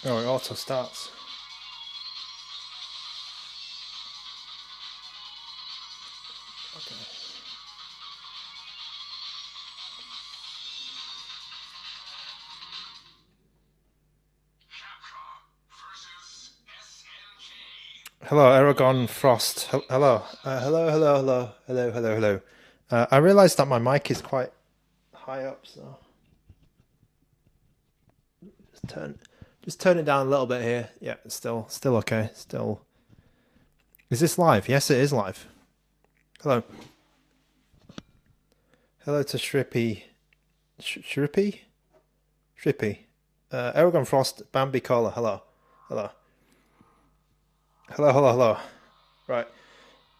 Oh, it auto starts. Okay. Hello, Aragon Frost. Hello. Hello. I realized that my mic is quite high up, so just turn it down a little bit here. Yeah, it's still okay. Still. Is this live? Yes, it is live. Hello. Hello to Shrippy. Shrippy? Shrippy. Aragon Frost, Bambi Cola. Hello. Hello. Right.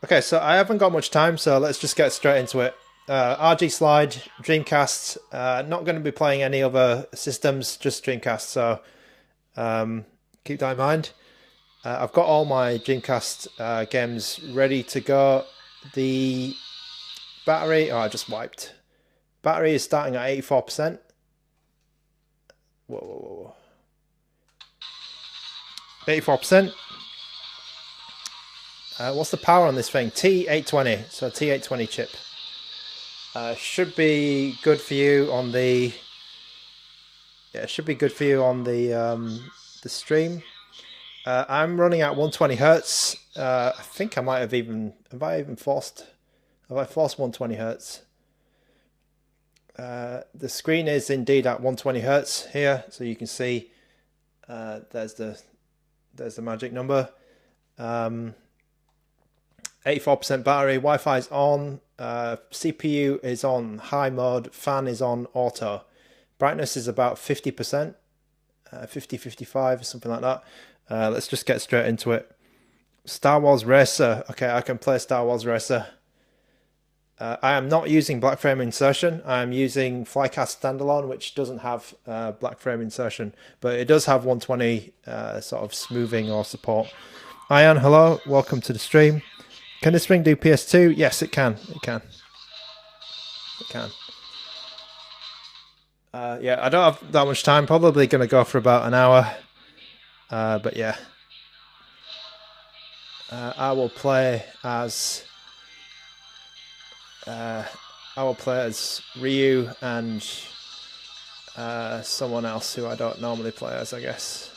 Okay, so I haven't got much time, so let's just get straight into it. RG Slide, Dreamcast. Not going to be playing any other systems, just Dreamcast. So keep that in mind. I've got all my Dreamcast games ready to go. The battery, I just wiped. Battery is starting at 84%. Whoa. 84%. What's the power on this thing? T820, so T820 chip. Should be good for you on the. Yeah, it should be good for you on the stream. I'm running at 120 hertz. I think I might have even. Have I forced 120 hertz? The screen is indeed at 120 hertz here, so you can see. There's the magic number. 84% battery, Wi-Fi is on, CPU is on high mode, fan is on auto. Brightness is about 50%, 50-55, something like that. Let's just get straight into it. Star Wars Racer. Okay, I can play Star Wars Racer. I am not using black frame insertion. I am using Flycast Standalone, which doesn't have black frame insertion, but it does have 120 sort of smoothing or support. Ian, hello, welcome to the stream. Can this ring do PS2? Yes, it can. Yeah, I don't have that much time. Probably going to go for about an hour. But yeah. I will play as Ryu and someone else who I don't normally play as, I guess.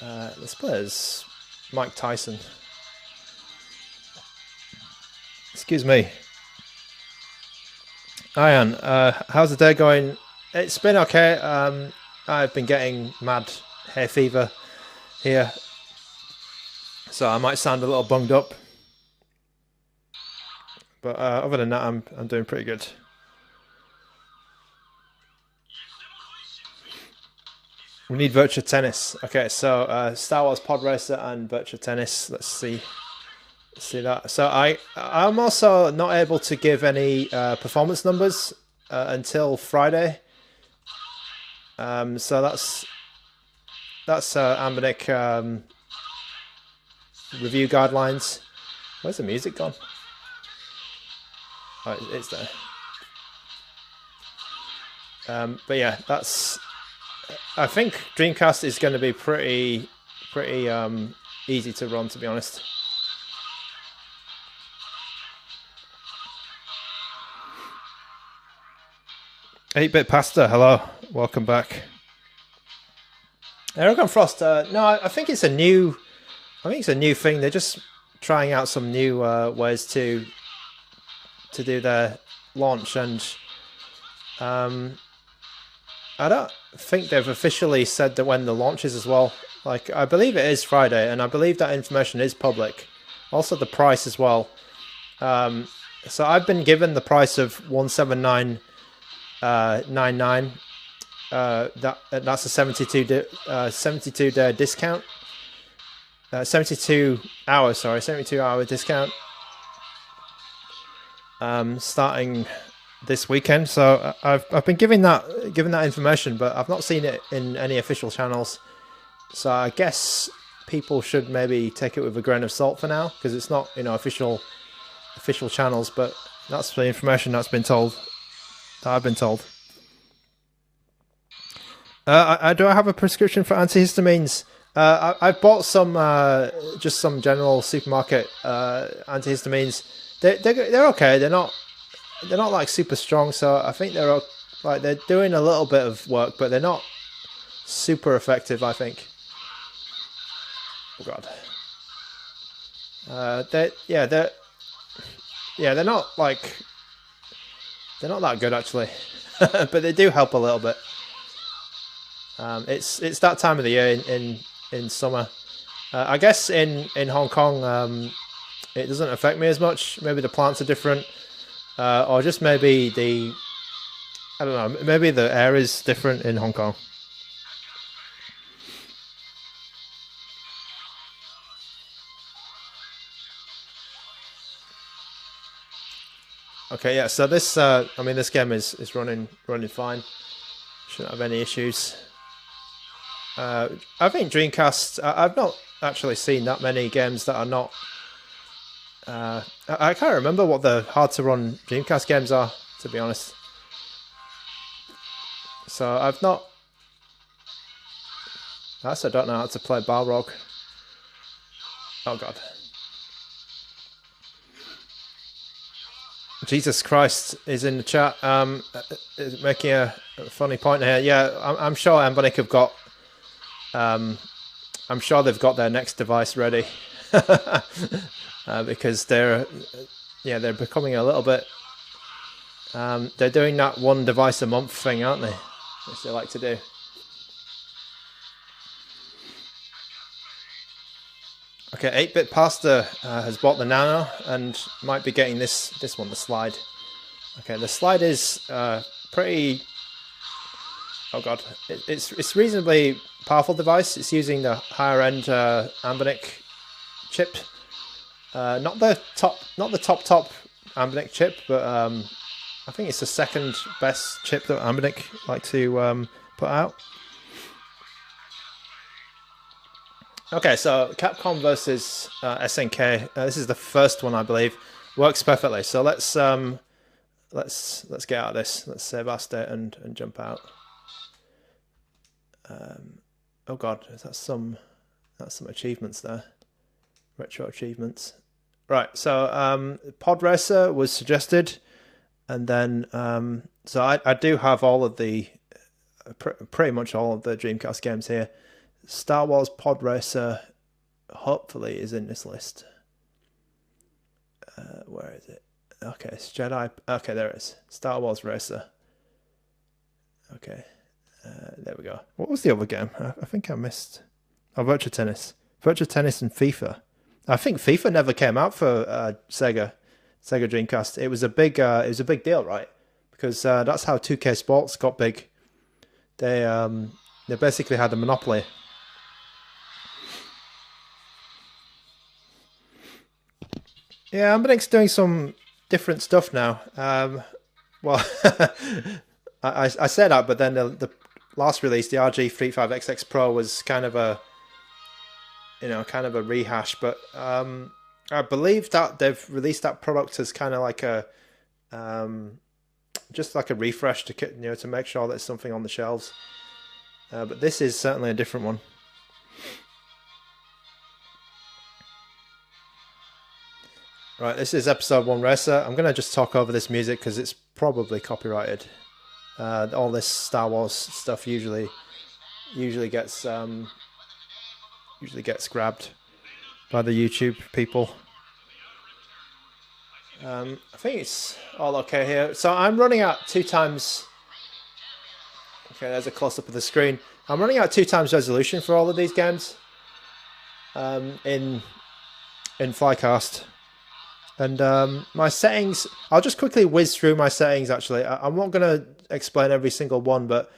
Let's play as Mike Tyson. Excuse me. Ian, how's the day going? It's been okay. I've been getting mad hay fever here, so I might sound a little bunged up. But other than that, I'm doing pretty good. We need Virtua Tennis. Okay, so Star Wars Pod Racer and Virtua Tennis. Let's see that. So I'm also not able to give any performance numbers until Friday. So that's ANBERNIC review guidelines. Where's the music gone? Oh, it's there. But yeah, I think Dreamcast is going to be pretty easy to run, to be honest. 8-bit pasta, hello, welcome back. Aragon Frost, no, I think it's a new thing. They're just trying out some new ways to do their launch, and I don't think they've officially said that when the launch is as well. Like, I believe it is Friday, and I believe that information is public. Also, the price as well. So I've been given the price of 179.99. That's a 72 day discount. 72 hour discount. Starting this weekend. So I've been given that information, but I've not seen it in any official channels. So I guess people should maybe take it with a grain of salt for now, because it's not, official channels. But that's the information that's been told. That I've been told. I do have a prescription for antihistamines. I've bought some, just some general supermarket antihistamines. They're okay. They're not like super strong. So I think like they're doing a little bit of work, but they're not super effective, I think. Oh God. They're not like, they're not that good actually, but they do help a little bit. It's that time of the year in summer. I guess in Hong Kong, it doesn't affect me as much. Maybe the plants are different, or just maybe I don't know. Maybe the air is different in Hong Kong. Okay, yeah. So this, I mean, this game is running fine. Shouldn't have any issues. I think Dreamcast. I've not actually seen that many games that are not. I can't remember what the hard to run Dreamcast games are, to be honest. So I've not. I don't know how to play Balrog. Oh God. Jesus Christ is in the chat, making a funny point here. Yeah, I'm sure ANBERNIC have got. I'm sure they've got their next device ready, because they're becoming a little bit. They're doing that one device a month thing, aren't they? Which they like to do. Okay, 8-bit Pasta has bought the Nano and might be getting this one, the Slide. Okay, the Slide is pretty. Oh God, it's reasonably powerful device. It's using the higher end ANBERNIC chip, not the top ANBERNIC chip, but I think it's the second best chip that ANBERNIC like to put out. Okay, so Capcom versus SNK. This is the first one, I believe. Works perfectly. So let's get out of this. Let's save our state and jump out. Oh God, that's some achievements there. Retro achievements. Right. So Pod Racer was suggested, and then so I do have all of the pretty much all of the Dreamcast games here. Star Wars Pod Racer hopefully is in this list. Where is it? Okay, it's Jedi. Okay, there it is. Star Wars Racer. Okay, there we go. What was the other game? I think I missed. Oh, Virtua Tennis. Virtua Tennis and FIFA. I think FIFA never came out for Sega Dreamcast. It was a big deal, right? Because that's how 2K Sports got big. They basically had a monopoly. Yeah, ANBERNIC's doing some different stuff now. Well, I say that, but then the last release, the RG35XX Pro, was kind of a rehash. But I believe that they've released that product as kind of like a just like a refresh to make sure there's something on the shelves. But this is certainly a different one. Right, this is episode 1 Racer. I'm going to just talk over this music because it's probably copyrighted. All this Star Wars stuff usually gets grabbed by the YouTube people. I think it's all okay here. So I'm running at 2 times. Okay, there's a close-up of the screen. I'm running at 2 times resolution for all of these games in Flycast. And my settings, I'll just quickly whiz through my settings actually. I'm not going to explain every single one, but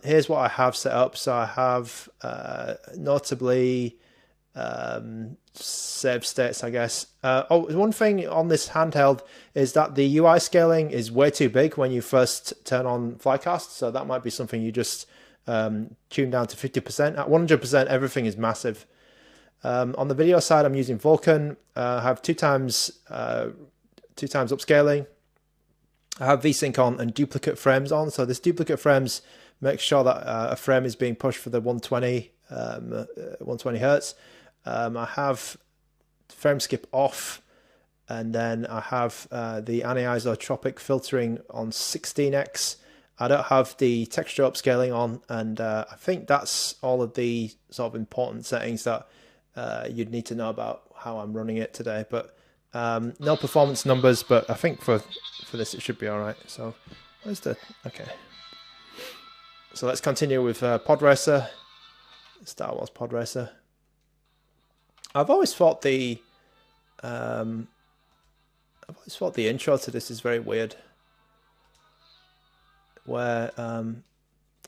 here's what I have set up. So I have notably save states, I guess. One thing on this handheld is that the UI scaling is way too big when you first turn on Flycast. So that might be something you just tune down to 50%. At 100%, everything is massive. On the video side, I'm using Vulkan. I have 2 times upscaling. I have VSync on and duplicate frames on. So this duplicate frames make sure that a frame is being pushed for the 120 hertz. I have frame skip off, and then I have the anisotropic filtering on 16x. I don't have the texture upscaling on, and I think that's all of the sort of important settings that you'd need to know about how I'm running it today. But no performance numbers, but I think for this it should be all right. So where's the... okay. So let's continue with Pod Racer, Star Wars Pod Racer. I've always thought the intro to this is very weird. Where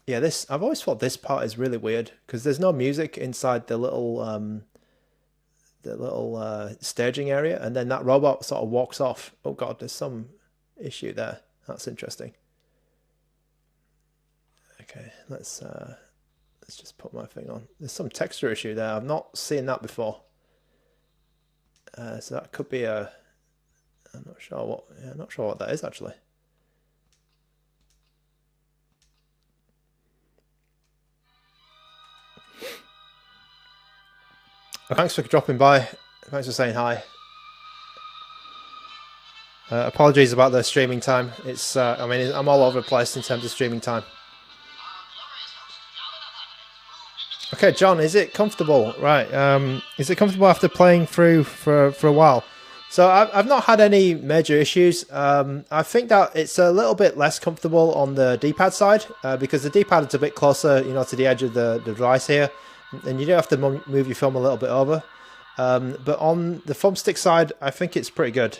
yeah, I've always thought this part is really weird because there's no music inside the little staging area, and then that robot sort of walks off. Oh god, there's some issue there. That's interesting. Okay, let's just put my thing on. There's some texture issue there. I've not seen that before. So that could be a... I'm not sure what... yeah, I'm not sure what that is actually. Thanks for dropping by. Thanks for saying hi. Apologies about the streaming time. It's I mean, I'm all over the place in terms of streaming time. Okay, John, is it comfortable? Right. Is it comfortable after playing through for a while? So I've not had any major issues. I think that it's a little bit less comfortable on the D-pad side because the D-pad is a bit closer, you know, to the edge of the device here, and you do have to move your thumb a little bit over. But on the thumbstick side, I think it's pretty good.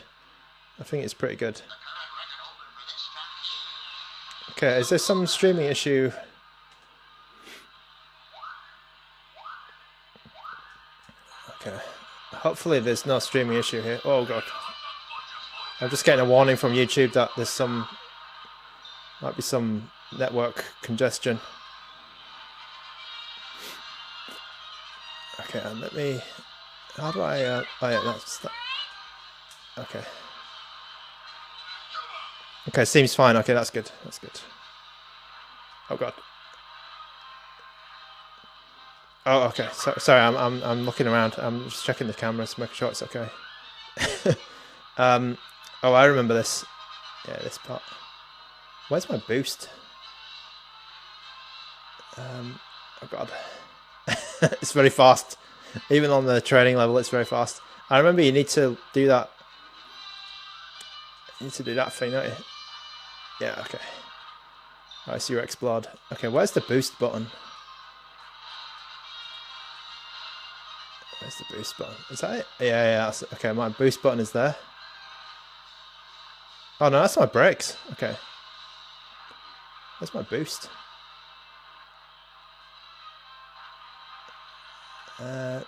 Okay, is there some streaming issue? Okay, hopefully there's no streaming issue here. Oh god, I'm just getting a warning from YouTube that there's might be some network congestion. Okay, and let me... how do I... oh yeah, that's that. Okay. Okay, seems fine. Okay, that's good. That's good. Oh god. Oh, okay. Sorry, I'm looking around. I'm just checking the cameras to make sure it's okay. Oh, I remember this. Yeah, this part. Where's my boost? Oh god. It's very fast. Even on the training level, it's very fast. I remember you need to do that. You need to do that thing, don't you? Yeah, okay. I see you explode. Okay, where's the boost button? Where's the boost button? Is that it? Yeah, that's it. Okay, my boost button is there. Oh no, that's my brakes. Okay. Where's my boost? Okay.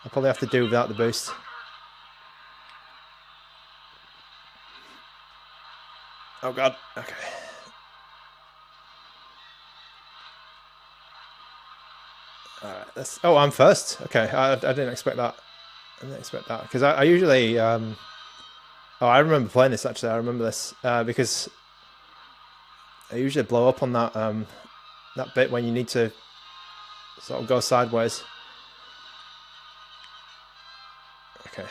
I'll probably have to do without the boost. Oh god. Okay. Alright, that's... oh, I'm first. Okay, I didn't expect that. I didn't expect that because I usually oh, I remember playing this actually. I remember this because I usually blow up on that that bit when you need to sort of go sideways. Okay.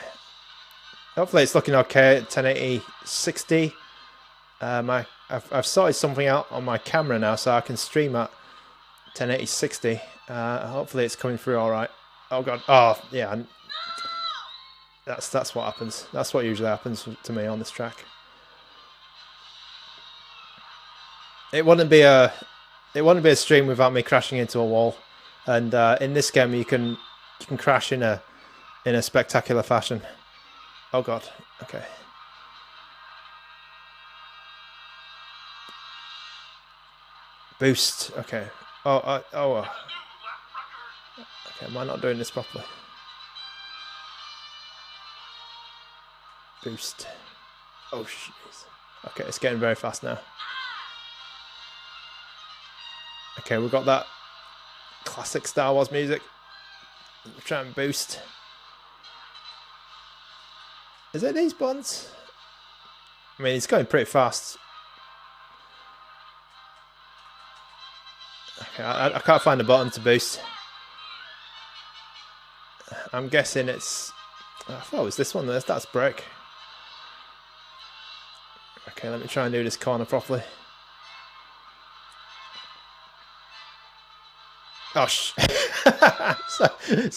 Hopefully it's looking okay at 1080 60. I've sorted something out on my camera now, so I can stream at 1080 60. Hopefully it's coming through all right. Oh god. Oh yeah. That's what happens. That's what usually happens to me on this track. It wouldn't be a stream without me crashing into a wall. And in this game, you can crash in a spectacular fashion. Oh god. Okay. Boost. Okay. Okay. Am I not doing this properly? Boost. Oh jeez. Okay, it's getting very fast now. Okay, we've got that classic Star Wars music. Try and boost. Is it these buttons? I mean, it's going pretty fast. Okay, I can't find a button to boost. I'm guessing it's... I thought it was this one. That's break. Okay, let me try and do this corner properly. Oh, so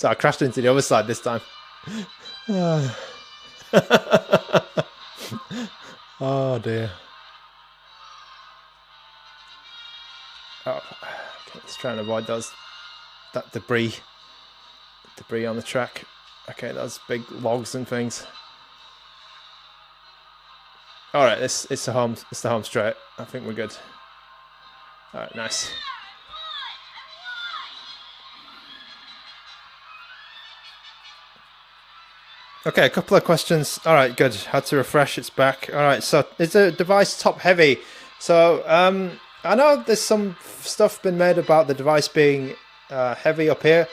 I crashed into the other side this time. Oh dear. Oh, okay, let's try and avoid that debris on the track. Okay, those big logs and things. All right, it's the home straight. I think we're good. All right, nice. Okay, a couple of questions. All right, good. Had to refresh. It's back. All right, so is the device top heavy? So I know there's some stuff been made about the device being heavy up here.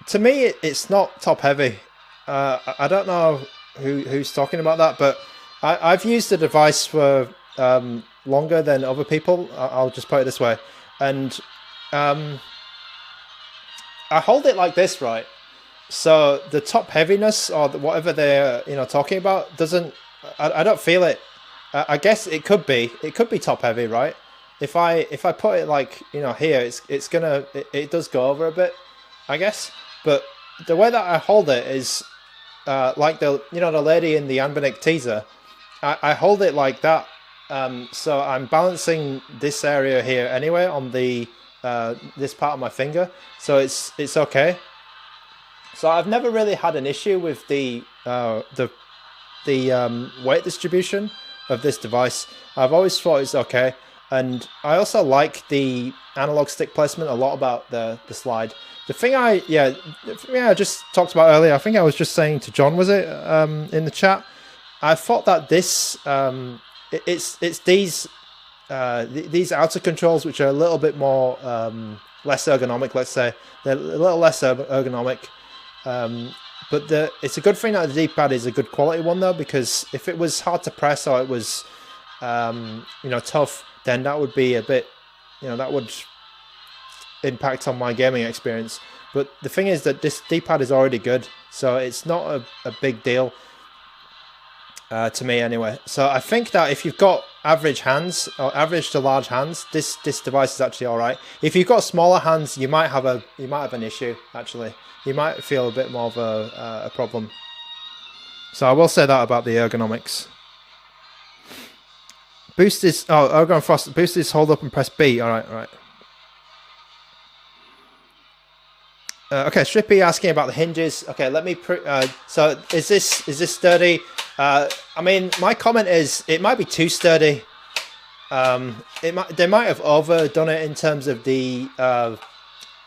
To me, it's not top heavy. I don't know who's talking about that, but I've used the device for longer than other people. I'll just put it this way, and I hold it like this, right? So the top heaviness or whatever they're talking about doesn't. I don't feel it. I guess it could be top heavy, right? If I put it like here, it's gonna it does go over a bit, I guess. But the way that I hold it is like the the lady in the ANBERNIC teaser. I hold it like that, so I'm balancing this area here anyway on the this part of my finger, so it's okay. So I've never really had an issue with the weight distribution of this device. I've always thought it's okay, and I also like the analog stick placement a lot about the slide. The thing I just talked about earlier, I think I was just saying to John, was it in the chat? I thought that this it's these outer controls which are a little bit more less ergonomic. Let's say they're a little less ergonomic. But it's a good thing that the D-pad is a good quality one though, because if it was hard to press or it was tough, then that would be a bit that would impact on my gaming experience. But the thing is that this D-pad is already good, so it's not a big deal to me anyway. So I think that if you've got average hands or average to large hands, this device is actually all right. If you've got smaller hands, you might have an issue actually. You might feel a bit more of a problem. So I will say that about the ergonomics. Boost is Ergon Frost. Boost is hold up and press B. All right. Okay, Strippy asking about the hinges. Okay, let me. So is this sturdy? I mean, my comment is it might be too sturdy. They might have overdone it in terms of the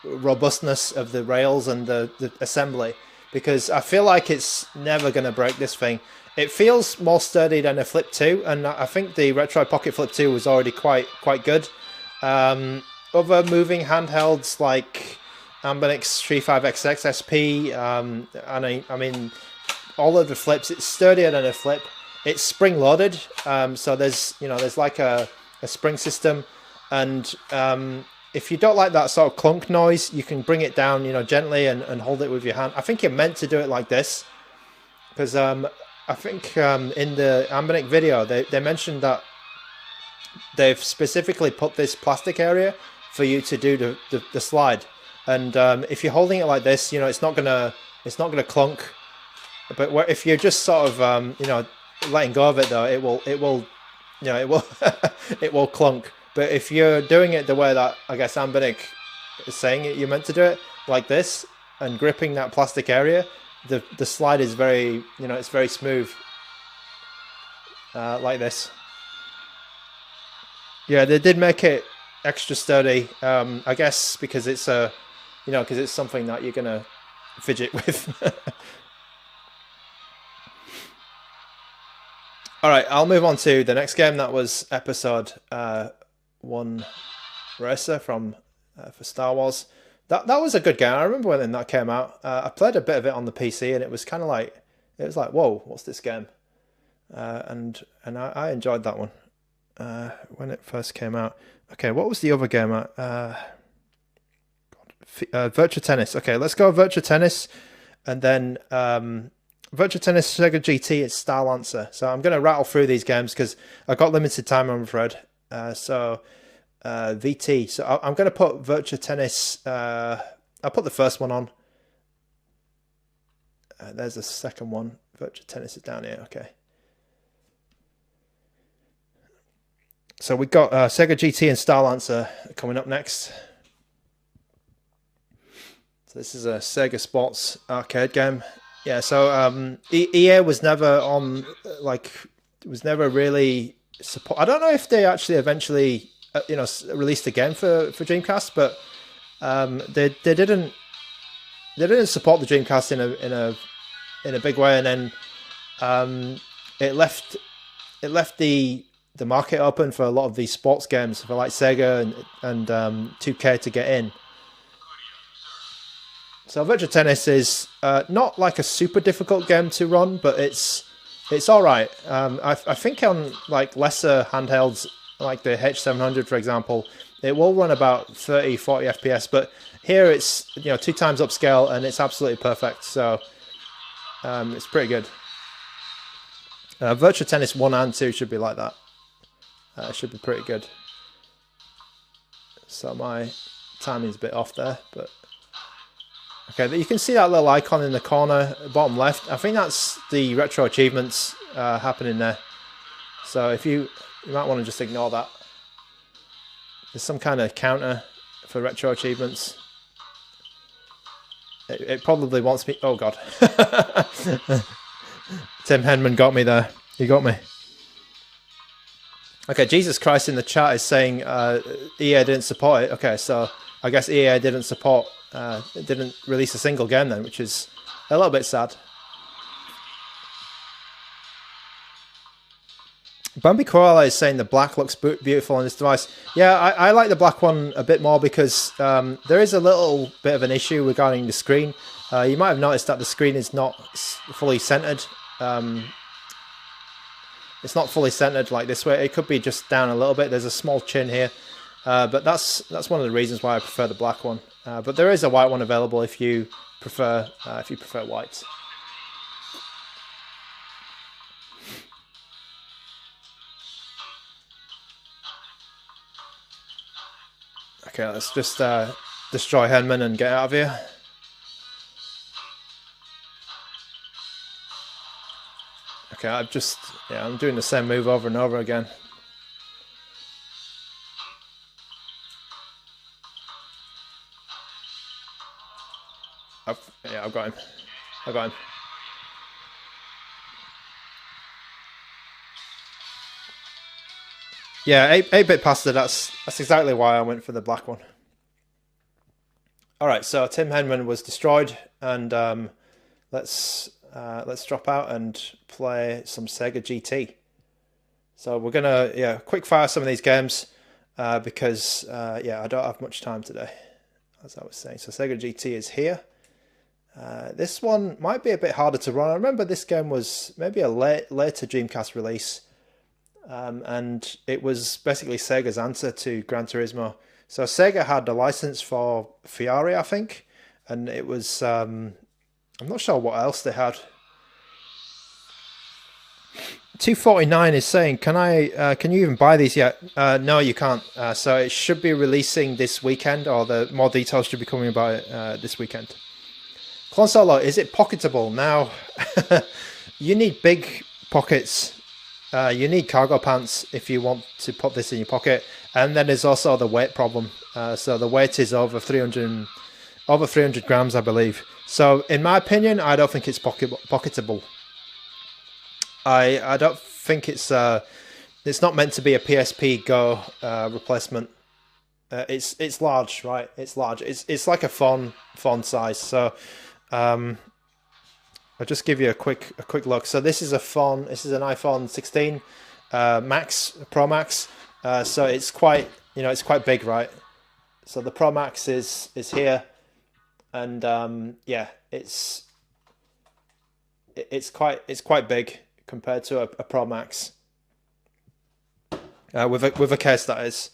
robustness of the rails and the assembly, because I feel like it's never going to break this thing. It feels more sturdy than a Flip 2, and I think the Retro Pocket Flip 2 was already quite good. Other moving handhelds like ANBERNIC's 35XX SP, and I mean all of the flips, it's sturdier than a Flip. It's spring loaded, so there's like a spring system, and if you don't like that sort of clunk noise, you can bring it down gently and hold it with your hand. I think you're meant to do it like this, because I think in the ANBERNIC video they mentioned that they've specifically put this plastic area for you to do the slide, and if you're holding it like this, it's not gonna clunk. But if you're just sort of letting go of it though, it will it will clunk. But if you're doing it the way that I guess ANBERNIC is saying you're meant to do it, like this, and gripping that plastic area, the slide is very it's very smooth, like this. Yeah, they did make it extra sturdy, I guess because it's because it's something that you're gonna fidget with. All right, I'll move on to the next game. That was episode 1 Racer for Star Wars. That was a good game. I remember when that came out. I played a bit of it on the PC, and it was kind of like whoa, what's this game? And I enjoyed that one when it first came out. Okay, what was the other game? Virtua Tennis. Okay, let's go Virtua Tennis, and then Virtua Tennis, Sega GT, it's Starlancer. So I'm going to rattle through these games because I've got limited time, I'm afraid. VT. So I'm going to put Virtua Tennis. I'll put the first one on. There's the second one. Virtua Tennis is down here. Okay. So we've got Sega GT and Starlancer coming up next. So this is a Sega Sports arcade game. Yeah, so EA was never on, like, was never really support. I don't know if they actually eventually, released a game for Dreamcast, but they didn't support the Dreamcast in a big way, and then it left the market open for a lot of these sports games for like Sega and 2K to get in. So Virtua Tennis is not like a super difficult game to run, but it's all right. I think on like lesser handhelds, like the H700 for example, it will run about 30, 40 FPS, but here it's 2 times upscale and it's absolutely perfect. So it's pretty good. Virtua Tennis 1 and 2 should be like that. It should be pretty good. So my timing's a bit off there, but okay, you can see that little icon in the corner, bottom left. I think that's the retro achievements happening there. So if you might want to just ignore that. There's some kind of counter for retro achievements. It probably wants me. Oh God, Tim Henman got me there. He got me. Okay, Jesus Christ in the chat is saying EA didn't support it. Okay, so I guess EA didn't support. It didn't release a single game then, which is a little bit sad. Bambi Koala is saying the black looks beautiful on this device. Yeah, I like the black one a bit more because there is a little bit of an issue regarding the screen. You might have noticed that the screen is not fully centered. It's not fully centered like this way. It could be just down a little bit. There's a small chin here, but that's one of the reasons why I prefer the black one. But there is a white one available if you prefer white. Okay, let's just destroy Henman and get out of here. Okay, I'm doing the same move over and over again. I've got him. I got him. Yeah, 8-bit pasta. That's exactly why I went for the black one. All right, so Tim Henman was destroyed, and let's drop out and play some Sega GT. So we're gonna quick fire some of these games because I don't have much time today, as I was saying. So Sega GT is here. This one might be a bit harder to run. I remember this game was maybe a later Dreamcast release. And it was basically Sega's answer to Gran Turismo. So Sega had a license for Fiori, I think, and it was I'm not sure what else they had. 249 is saying, can you even buy these yet? No, you can't. So it should be releasing this weekend, or the more details should be coming about it this weekend. Clone Solo, is it pocketable? Now, you need big pockets. You need cargo pants if you want to put this in your pocket, and then there's also the weight problem. So the weight is over 300 grams, I believe. So in my opinion, I don't think it's pocketable. I don't think it's not meant to be a PSP Go replacement. It's large, right? It's large. It's like a phone size. So I'll just give you a quick look. So this is a phone. This is an iPhone 16 Max, Pro Max. So it's quite big, right? So the Pro Max is here, and it's quite big compared to a Pro Max with a case, that is.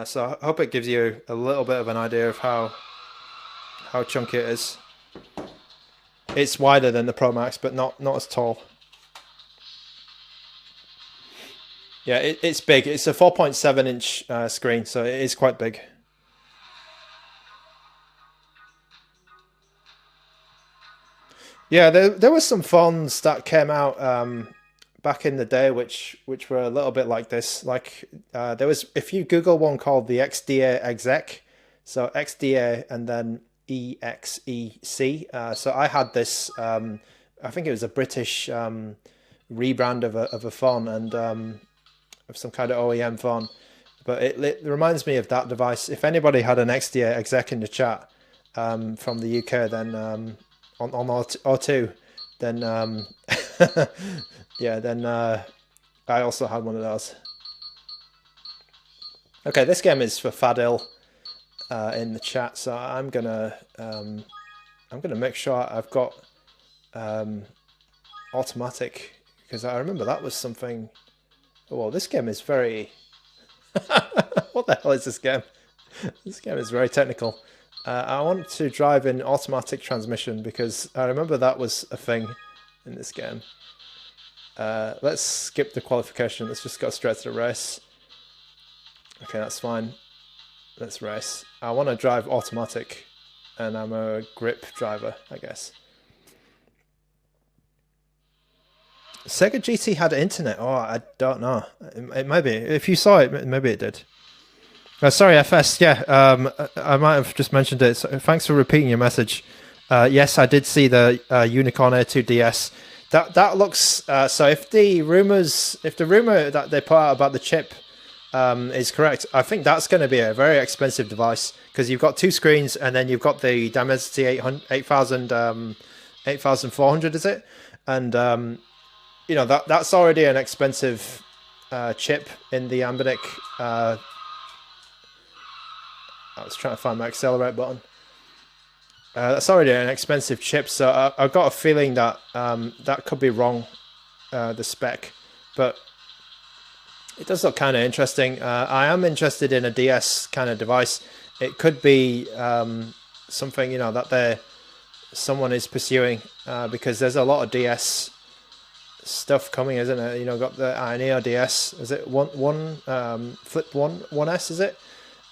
So I hope it gives you a little bit of an idea of how how chunky it is. It's wider than the Pro Max, but not as tall. Yeah, it's big. It's a 4.7-inch screen, so it is quite big. Yeah, there was some phones that came out back in the day, which were a little bit like this. Like there was, if you Google one called the XDA Exec, so XDA and then EXEC. So I had this. I think it was a British rebrand of a phone and of some kind of OEM phone. But it reminds me of that device. If anybody had an XDA Exec in the chat from the UK, then on O2, then yeah, then I also had one of those. Okay, this game is for Fadil in the chat, so I'm gonna make sure I've got automatic, because I remember that was something. Oh, well, this game is very. What the hell is this game? This game is very technical. I want to drive in automatic transmission because I remember that was a thing in this game. Let's skip the qualification. Let's just go straight to the race. Okay, that's fine. Let's race. I want to drive automatic, and I'm a grip driver, I guess. Sega GT had internet. Oh, I don't know. It might be. If you saw it, maybe it did. Sorry, FS. Yeah, I might have just mentioned it. So thanks for repeating your message. Yes, I did see the Unicorn A2 DS. That looks. So if the rumor that they put out about the chip is correct, I think that's going to be a very expensive device because you've got two screens and then you've got the Dimensity 8400, is it? And you know that's already an expensive chip in the ANBERNIC. I was trying to find my accelerate button. That's already an expensive chip, so I've got a feeling that that could be wrong, the spec, but it does look kind of interesting. I am interested in a DS kind of device. It could be something, you know, that someone is pursuing because there's a lot of DS stuff coming, isn't it? You know, got the Neo DS. Is it Flip 1S? Is it?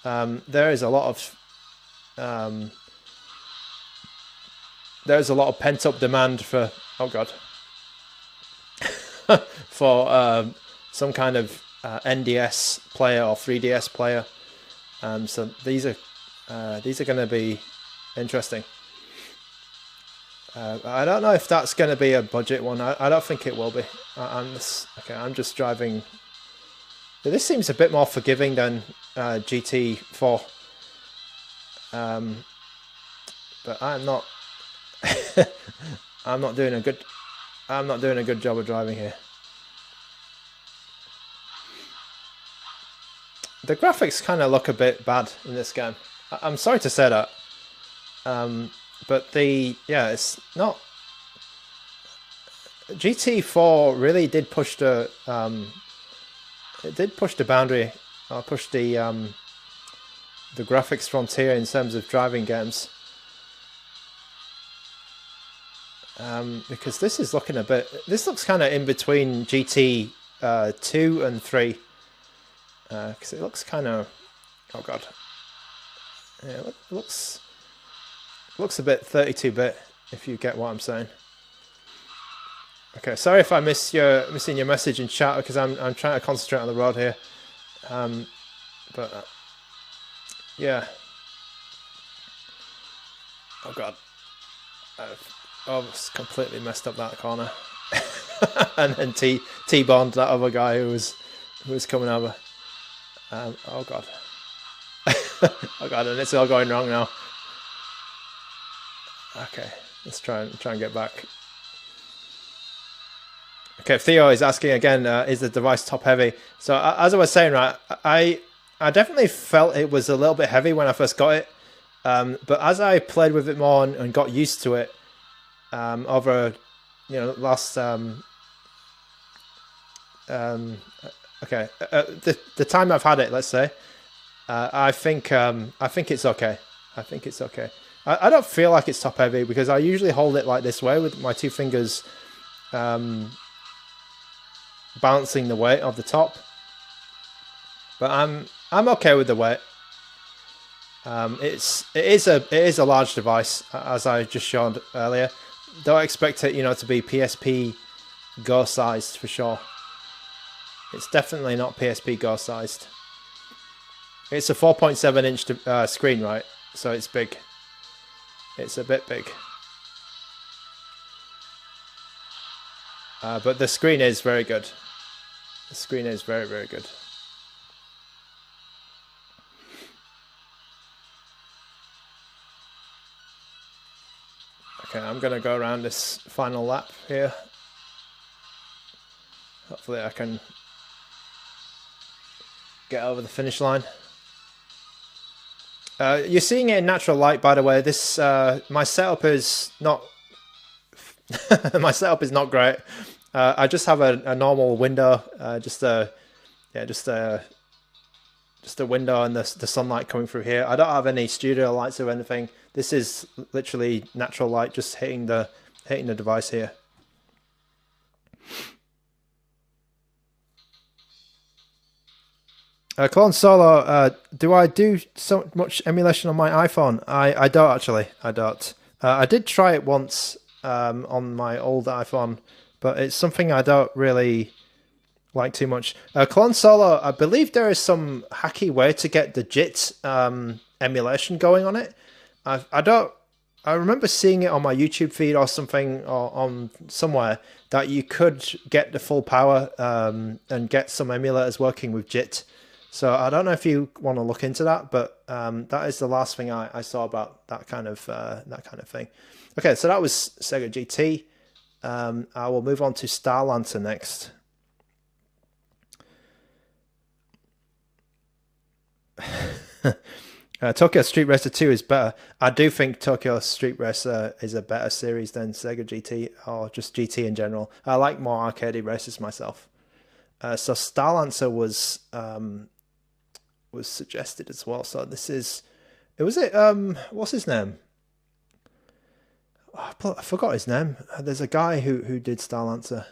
There is a lot of pent-up demand for for some kind of NDS player or 3DS player. So these are going to be interesting. I don't know if that's going to be a budget one. I don't think it will be. I'm just driving. This seems a bit more forgiving than GT4, but I'm not. I'm not doing a good job of driving here. The graphics kind of look a bit bad in this game. I'm sorry to say that, but it's not. GT4 really did push the. It did push the boundary, or push the graphics frontier in terms of driving games. Because this is looking a bit. This looks kind of in between GT 2 and 3. Because it looks kind of. Oh god. Yeah, it looks a bit 32-bit. If you get what I'm saying. Okay, sorry if I missing your message in chat because I'm trying to concentrate on the road here. But yeah. Oh god. I've almost completely messed up that corner. And then T-boned that other guy who was coming over. Oh god. Oh god, and it's all going wrong now. Okay, let's try and get back. Okay, Theo is asking again, is the device top heavy? So as I was saying, right, I definitely felt it was a little bit heavy when I first got it, but as I played with it more and got used to it over, last the time I've had it, let's say, I think it's okay. I think it's okay. I don't feel like it's top heavy because I usually hold it like this way with my two fingers balancing the weight of the top. But I'm okay with the weight. It is a large device, as I just showed earlier. Don't expect it, to be PSP Go sized for sure. It's definitely not PSP Go sized. It's a 4.7 inch screen, right? So it's big. It's a bit big. But the screen is very good. The screen is very, very good. Okay, I'm going to go around this final lap here. Hopefully I can get over the finish line. You're seeing it in natural light, by the way. This my setup is not my setup is not great. I just have a normal window, just a window and the sunlight coming through here. I don't have any studio lights or anything. This is literally natural light just hitting the device here. Clone Solo, do I do so much emulation on my iPhone? I don't actually. I don't. I did try it once on my old iPhone, but it's something I don't really like too much. Clone Solo, I believe there is some hacky way to get the JIT emulation going on it. I remember seeing it on my YouTube feed or something, or on somewhere, that you could get the full power and get some emulators working with JIT. So I don't know if you want to look into that, but that is the last thing I saw about that kind of thing. Okay, so that was Sega GT. I will move on to Starlancer next. Tokyo Street Racer 2 is better. I do think Tokyo Street Racer is a better series than Sega GT, or just GT in general. I like more arcadey races myself. So Starlancer was suggested as well. So this is, what's his name? Oh, I forgot his name. There's a guy who did Starlancer.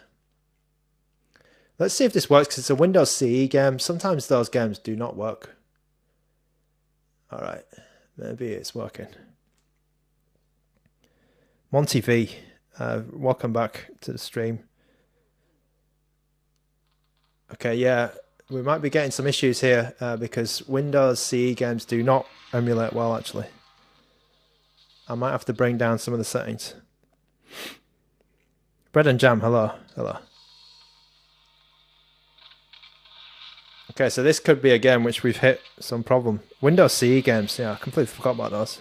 Let's see if this works, because it's a Windows CE game. Sometimes those games do not work. All right, maybe it's working. Monty V, welcome back to the stream. Okay, yeah, we might be getting some issues here because Windows CE games do not emulate well, actually. I might have to bring down some of the settings. Bread and Jam, hello, hello. Okay, so this could be a game which we've hit some problem. Windows CE games, yeah, I completely forgot about those.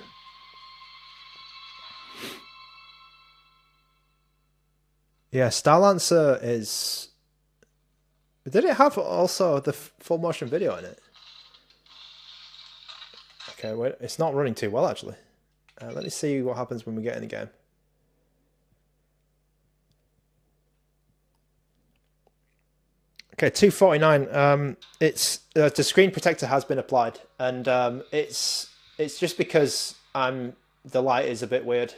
Yeah, Starlancer is... Did it have also the full motion video in it? Okay, wait, it's not running too well, actually. Let me see what happens when we get in the game. Okay, 249. It's the screen protector has been applied, and it's just because the light is a bit weird.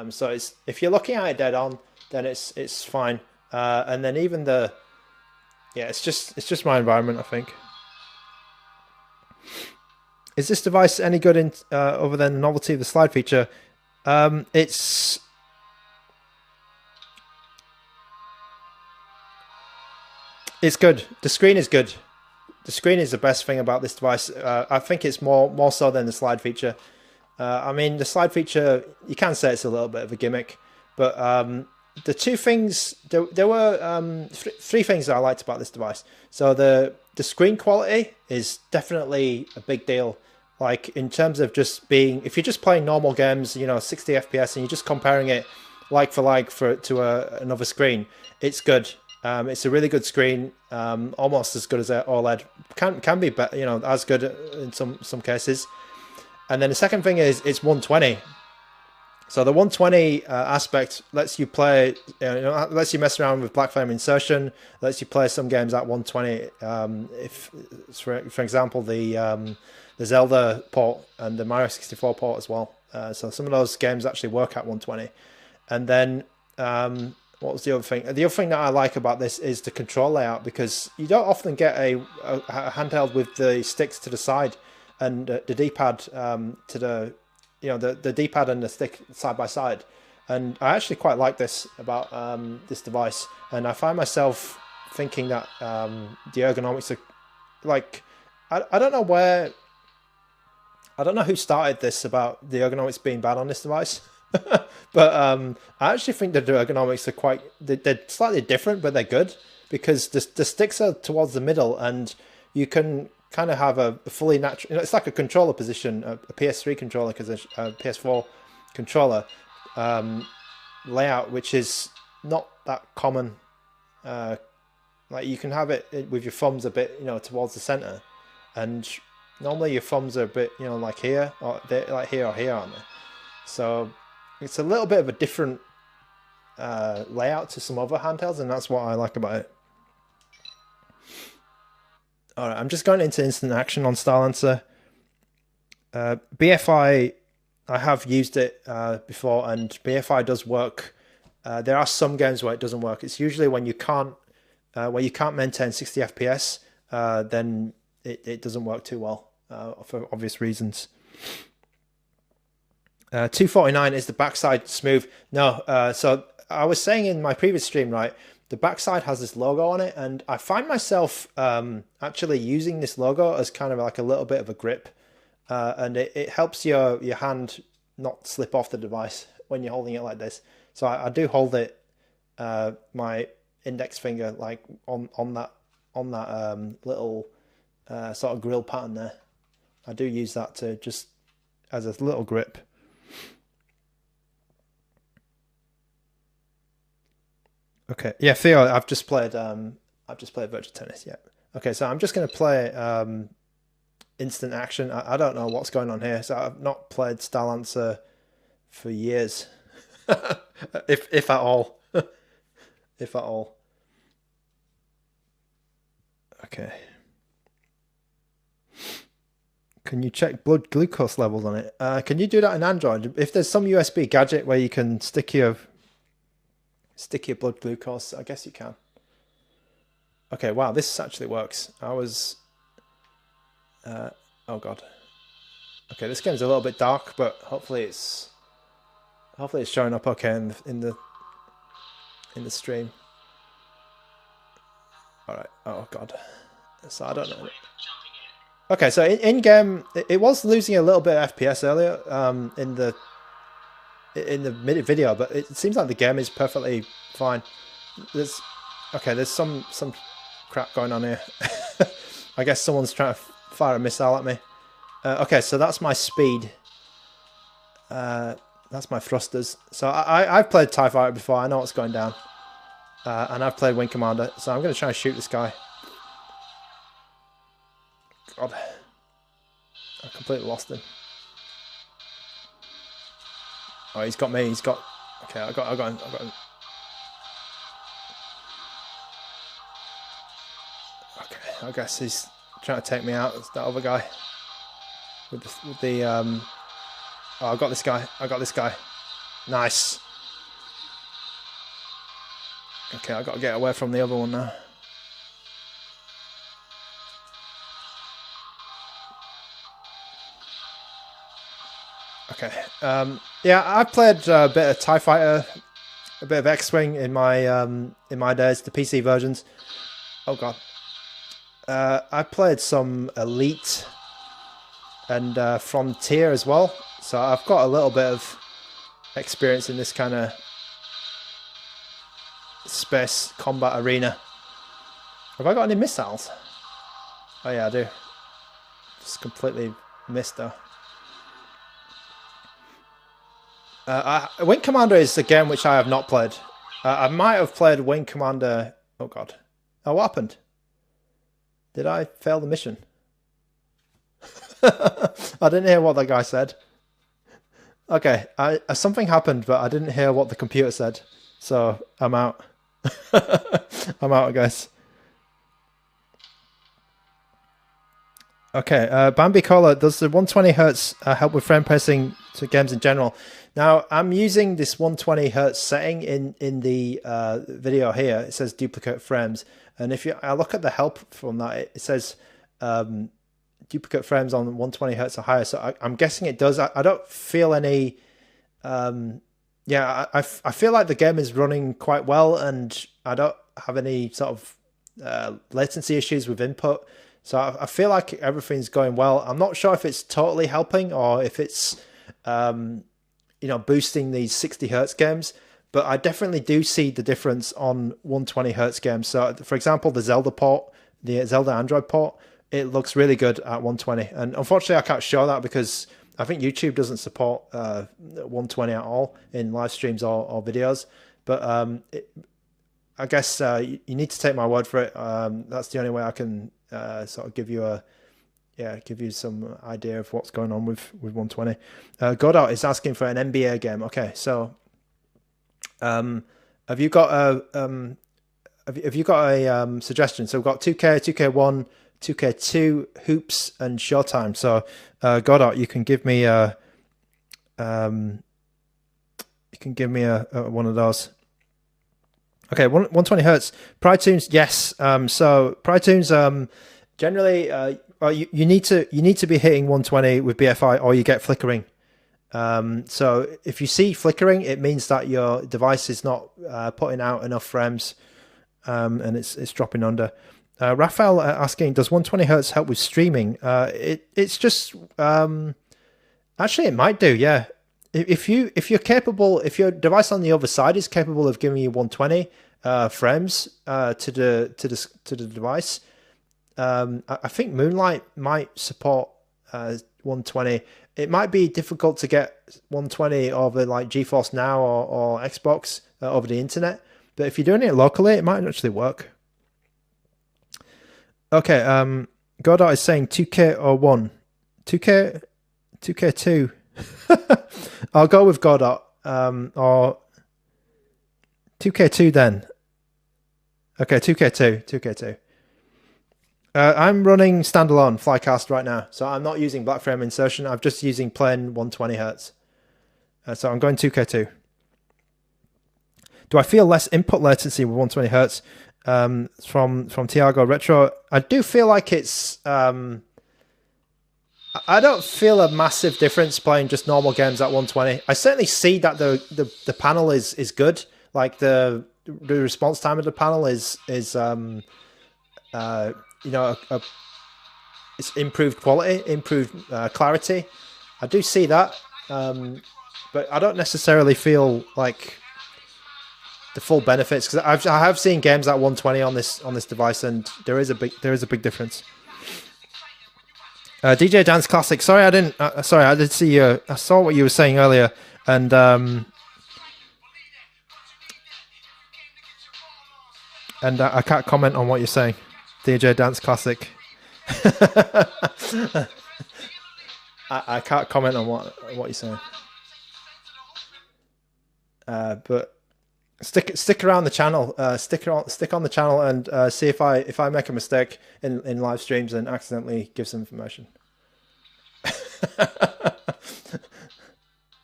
So it's, if you're looking at it dead on, then it's fine. And then even the, yeah, it's just my environment, I think. Is this device any good in other than the novelty of the slide feature? It's good. The screen is good. The screen is the best thing about this device. I think it's more so than the slide feature. I mean, the slide feature, you can say it's a little bit of a gimmick, but the two things, there were three things that I liked about this device. So the screen quality is definitely a big deal. Like, in terms of just being, if you're just playing normal games, 60 FPS, and you're just comparing it like for like to another screen, it's good. It's a really good screen, almost as good as OLED. Can be, as good in some cases. And then the second thing is it's 120. So the 120 aspect lets you play, lets you mess around with black frame insertion, lets you play some games at 120. If, for example, the Zelda port and the Mario 64 port as well. So some of those games actually work at 120. And then what was the other thing? The other thing that I like about this is the control layout, because you don't often get a handheld with the sticks to the side and the D-pad to the, the D-pad and the stick side by side. And I actually quite like this about this device. And I find myself thinking that the ergonomics are like, I don't know where, I don't know who started this about the ergonomics being bad on this device. But I actually think that the ergonomics are quite, they're slightly different, but they're good, because the sticks are towards the middle, and you can kind of have a fully natural, it's like a controller position, a PS3 controller, because a PS4 controller layout, which is not that common. Like you can have it with your thumbs a bit, towards the center, and normally your thumbs are a bit, like here, or like here or here, aren't they? So it's a little bit of a different layout to some other handhelds, and that's what I like about it. Alright, I'm just going into instant action on Starlancer. BFI, I have used it before, and BFI does work. There are some games where it doesn't work. It's usually when you can't maintain 60 FPS, then it doesn't work too well for obvious reasons. 249, is the backside smooth? No. So I was saying in my previous stream, right, the backside has this logo on it, and I find myself actually using this logo as kind of like a little bit of a grip, and it helps your hand not slip off the device when you're holding it like this. So I do hold it, my index finger, like on that little sort of grill pattern there. I do use that to just as a little grip. Okay, yeah, Theo, I've just played Virtua Tennis. Yeah. Okay, so I'm just going to play instant action. I don't know what's going on here. So I've not played Starlancer for years, if at all, if at all. Okay. Can you check blood glucose levels on it? Can you do that in Android? If there's some USB gadget where you can stick your blood glucose, I guess you can. Okay, wow, this actually works. I was... oh god. Okay, this game's a little bit dark, but hopefully it's showing up okay in the stream. Alright, oh god. So I don't know. Okay, so in game, it was losing a little bit of FPS earlier in the video, but it seems like the game is perfectly fine. There's some crap going on here. I guess someone's trying to fire a missile at me. Okay, so that's my speed. That's my thrusters. So I've played TIE Fighter before. I know what's going down. And I've played Wing Commander, so I'm going to try and shoot this guy. God, I completely lost him. Oh, he's got me. He's got. Okay, I got him. Okay, I guess he's trying to take me out. It's that other guy with the Oh, I got this guy. Nice. Okay, I got to get away from the other one now. Okay. Yeah, I played a bit of TIE Fighter, a bit of X-Wing in my days, the PC versions. Oh god. I played some Elite and Frontier as well, so I've got a little bit of experience in this kind of space combat arena. Have I got any missiles? Oh yeah, I do. Just completely missed though. Wing Commander is a game which I have not played. I might have played Wing Commander... Oh god. Oh, what happened? Did I fail the mission? I didn't hear what that guy said. Okay, something happened, but I didn't hear what the computer said. So, I'm out. I'm out, I guess. Okay, Bambi Cola, does the 120 hertz help with frame pacing to games in general? Now, I'm using this 120 hertz setting in the video here. It says duplicate frames, and if I look at the help from that, it says duplicate frames on 120 hertz or higher. So I'm guessing it does. I don't feel any. Yeah, I feel like the game is running quite well, and I don't have any sort of latency issues with input. So I feel like everything's going well. I'm not sure if it's totally helping or if it's, boosting these 60 hertz games, but I definitely do see the difference on 120 hertz games. So, for example, the Zelda port, the Zelda Android port, it looks really good at 120. And unfortunately, I can't show that because I think YouTube doesn't support 120 at all in live streams or videos. But I guess you need to take my word for it. That's the only way I can sort of give you some idea of what's going on with 120. Godot is asking for an NBA game. Okay, so have you got a suggestion? So we've got 2K, 2K1, 2K2, Hoops, and Showtime. So Godot, you can give me one of those. Okay, 120 hertz. PryTunes, yes. So PryTunes, generally, you need to be hitting 120 with BFI, or you get flickering. So if you see flickering, it means that your device is not putting out enough frames, and it's dropping under. Raphael asking, does 120 hertz help with streaming? It's just actually it might do, yeah. If you're capable, if your device on the other side is capable of giving you 120 frames to the device, I think Moonlight might support 120. It might be difficult to get 120 over like GeForce Now or Xbox over the internet, but if you're doing it locally, it might actually work. Okay, Godot is saying 2K or 1. 2K2. I'll go with Godot, or 2K2 then. Okay, 2K2. I'm running standalone Flycast right now, so I'm not using black frame insertion. I'm just using plain 120 hertz. So I'm going 2K2. Do I feel less input latency with 120 hertz? From Tiago Retro, I do feel like it's. I don't feel a massive difference playing just normal games at 120. I certainly see that the panel is good. Like the response time of the panel is it's improved quality, improved clarity. I do see that, but I don't necessarily feel like the full benefits, because I have seen games at 120 on this device, and there is a big difference. DJ Dance Classic. Sorry, I didn't. Sorry, I did see you. I saw what you were saying earlier, and I can't comment on what you're saying. DJ Dance Classic. I can't comment on what you're saying. But stick around the channel. Stick on the channel and see if I make a mistake in live streams and accidentally give some information.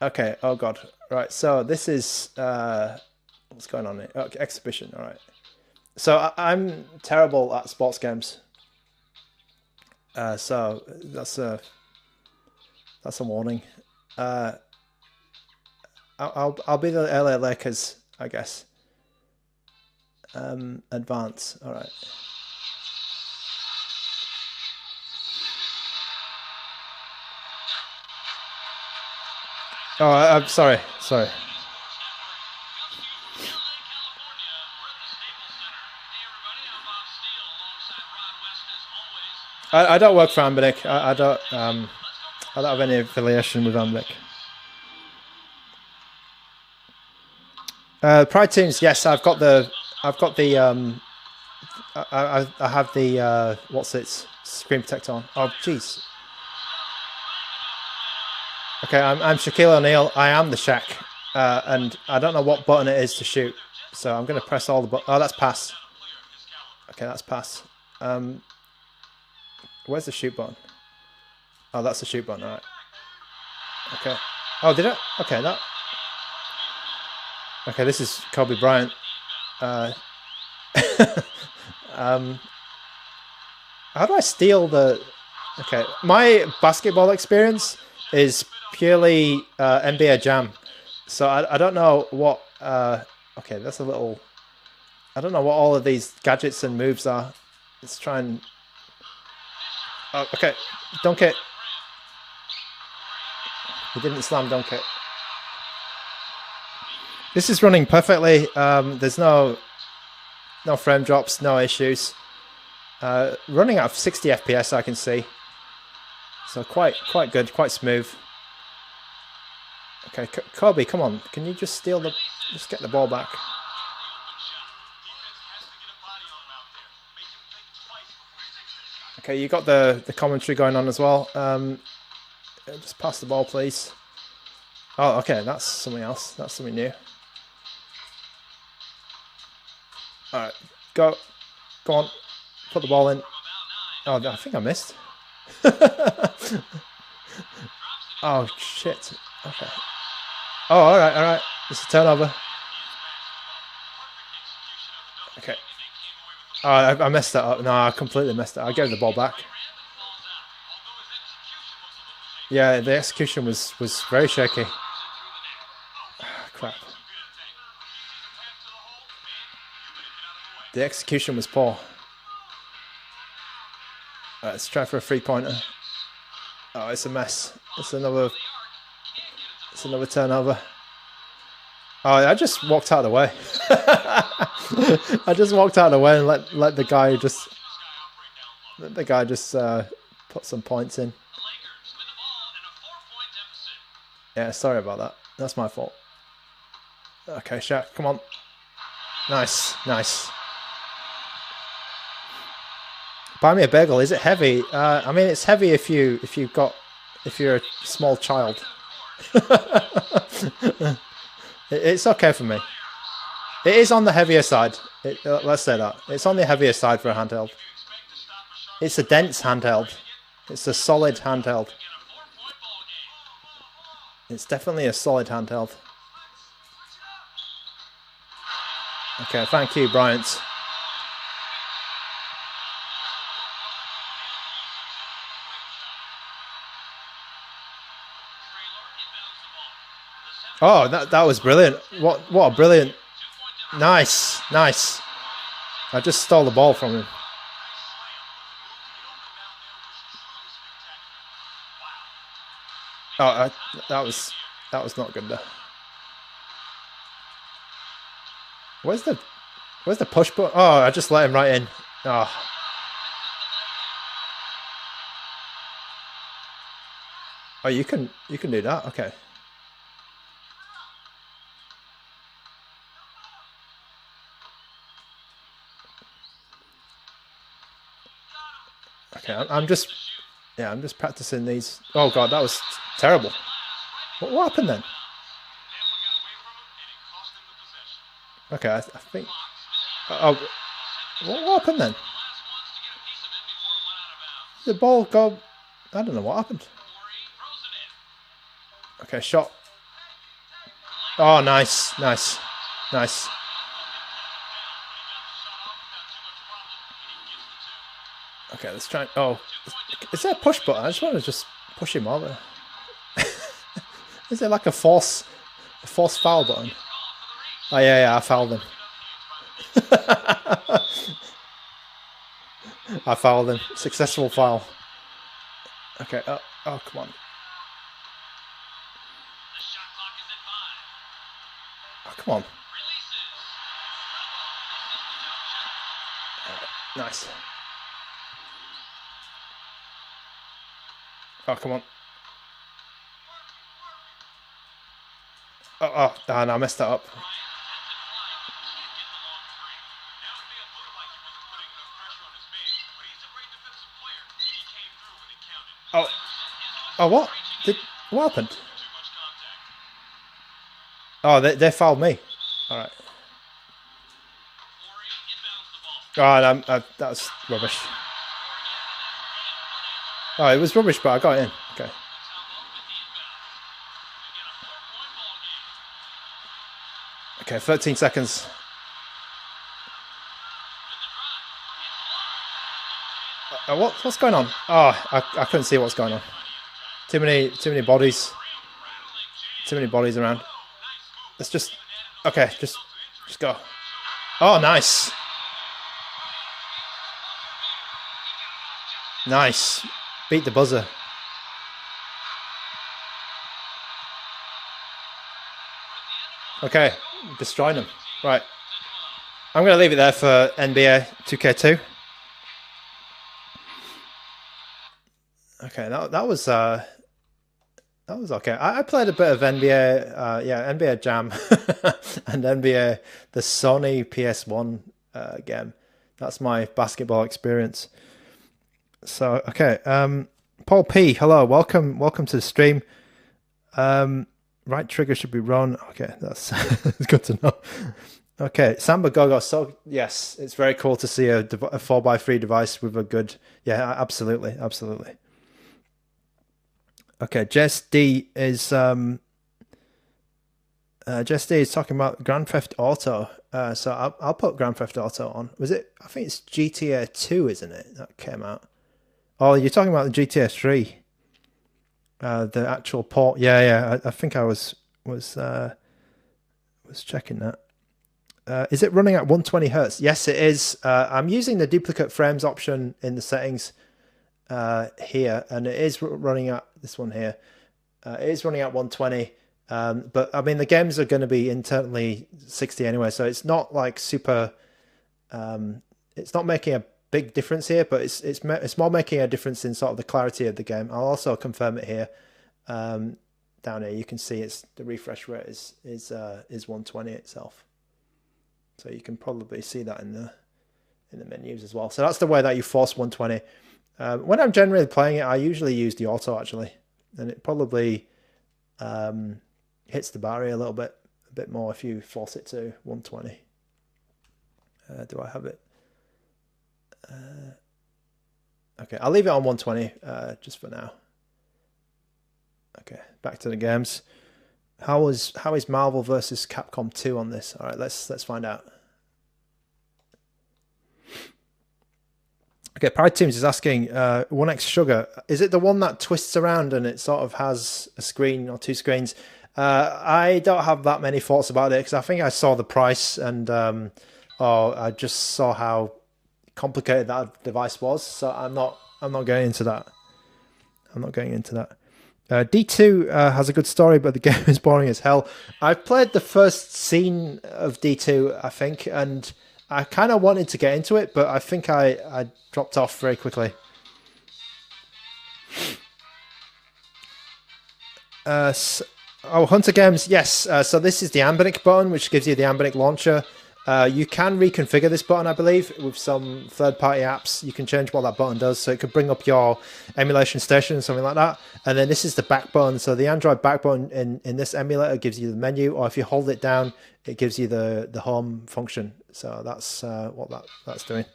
Okay. Oh God. Right. So this is what's going on here? Okay, exhibition. All right. So I'm terrible at sports games. So that's a warning. I'll be the LA Lakers, I guess. Advance. All right. Oh, I'm sorry. I don't work for ANBERNIC. I don't have any affiliation with ANBERNIC. Pride Teams, yes, I have the what's it, screen protector on. Oh jeez. Okay, I'm Shaquille O'Neal. I am the Shaq, and I don't know what button it is to shoot, so I'm going to press all the buttons. Oh, that's pass. Okay, that's pass. Where's the shoot button? Oh, that's the shoot button. All right. Okay. Oh, did it? Okay, that. Okay, this is Kobe Bryant. How do I steal the... Okay, my basketball experience is purely NBA Jam. So I don't know what... okay, that's a little... I don't know what all of these gadgets and moves are. Let's try and... Oh, okay, dunk it. He didn't slam dunk it. This is running perfectly. There's no frame drops, no issues. Running at 60 FPS, I can see. So quite good, quite smooth. Okay, Kobe, come on. Can you just steal the... Just get the ball back. Okay, you got the commentary going on as well. Just pass the ball, please. Oh, okay, that's something else. That's something new. Alright, go on. Put the ball in. Oh, I think I missed. Oh, shit. Okay. Oh, alright. It's a turnover. Okay. Oh, I messed that up. No, I completely messed it up. I gave the ball back. Yeah, the execution was very shaky. Crap. The execution was poor. Let's try for a 3-pointer. Oh, it's a mess. It's another turnover. Oh, I just walked out of the way. I just walked out of the way and let the guy just put some points in. Yeah, sorry about that. That's my fault. Okay, Shaq, come on. Nice. Buy me a bagel. Is it heavy? I mean, it's heavy if you're a small child. It's okay for me. It is on the heavier side. Let's say that. It's on the heavier side for a handheld. It's a dense handheld. It's a solid handheld. It's definitely a solid handheld. Okay, thank you, Bryant. Oh, that was brilliant. What a brilliant. Nice. I just stole the ball from him. Oh, that was not good though. Where's the push button? Oh, I just let him right in. Oh. Oh, you can do that. Okay. Okay, I'm just practicing these. Oh god, that was terrible. What happened then? Okay, I think. Oh, what happened then? The ball go. I don't know what happened. Okay, shot. Oh, nice. Okay, let's try. Oh, is there a push button? I just want to just push him over. Is there like a force foul button? Oh yeah, I fouled him. I fouled him. Successful foul. Okay. Oh, come on. Oh, come on. Nice. Oh, come on. Oh, no, I messed that up. Oh, what? What happened? Oh, they fouled me. All right. Oh, that was rubbish. Oh, it was rubbish, but I got it in. Okay. Okay, 13 seconds. What's going on? Oh, I couldn't see what's going on. Too many bodies. Too many bodies around. Let's just... Okay, just go. Oh, nice. Nice. Beat the buzzer. Okay, destroying them. Right. I'm going to leave it there for NBA 2K2. Okay, that was okay. I played a bit of NBA, NBA Jam and NBA, the Sony PS1 game. That's my basketball experience. So, okay. Paul P, hello, welcome to the stream. Right trigger should be run. Okay, that's good to know. Okay, Samba Gogo. So yes, it's very cool to see a 4x3 device with a good. Yeah, absolutely. Okay, Jess D is talking about Grand Theft Auto. So I'll put Grand Theft Auto on. Was it? I think it's GTA 2, isn't it? That came out. Oh, you're talking about the GTA 3. The actual port. Yeah. I think I was checking that. Is it running at 120 hertz? Yes, it is. I'm using the duplicate frames option in the settings here, and it is running at this one here. It is running at 120, but I mean the games are going to be internally 60 anyway, so it's not like super. It's not making a big difference here, but it's more making a difference in sort of the clarity of the game. I'll also confirm it here. Down here, you can see the refresh rate is 120 itself. So you can probably see that in the menus as well. So that's the way that you force 120. When I'm generally playing it, I usually use the auto actually, and it probably hits the barrier a bit more if you force it to 120. Do I have it? Okay, I'll leave it on 120 just for now. Okay, back to the games. How is Marvel versus Capcom 2 on this? All right, let's find out. Okay, Pride Teams is asking, 1X Sugar, is it the one that twists around and it sort of has a screen or two screens? I don't have that many thoughts about it because I think I saw the price and I just saw how complicated that device was. So I'm not going into that. I'm not going into that. D2 has a good story, but the game is boring as hell. I've played the first scene of D2, I think, and I kind of wanted to get into it, but I think I dropped off very quickly. Hunter Games, yes. So this is the ANBERNIC button, which gives you the ANBERNIC launcher. You can reconfigure this button, I believe, with some third-party apps. You can change what that button does, so it could bring up your emulation station, something like that. And then this is the back button. So the Android back button in this emulator gives you the menu, or if you hold it down, it gives you the home function. So that's what that's doing.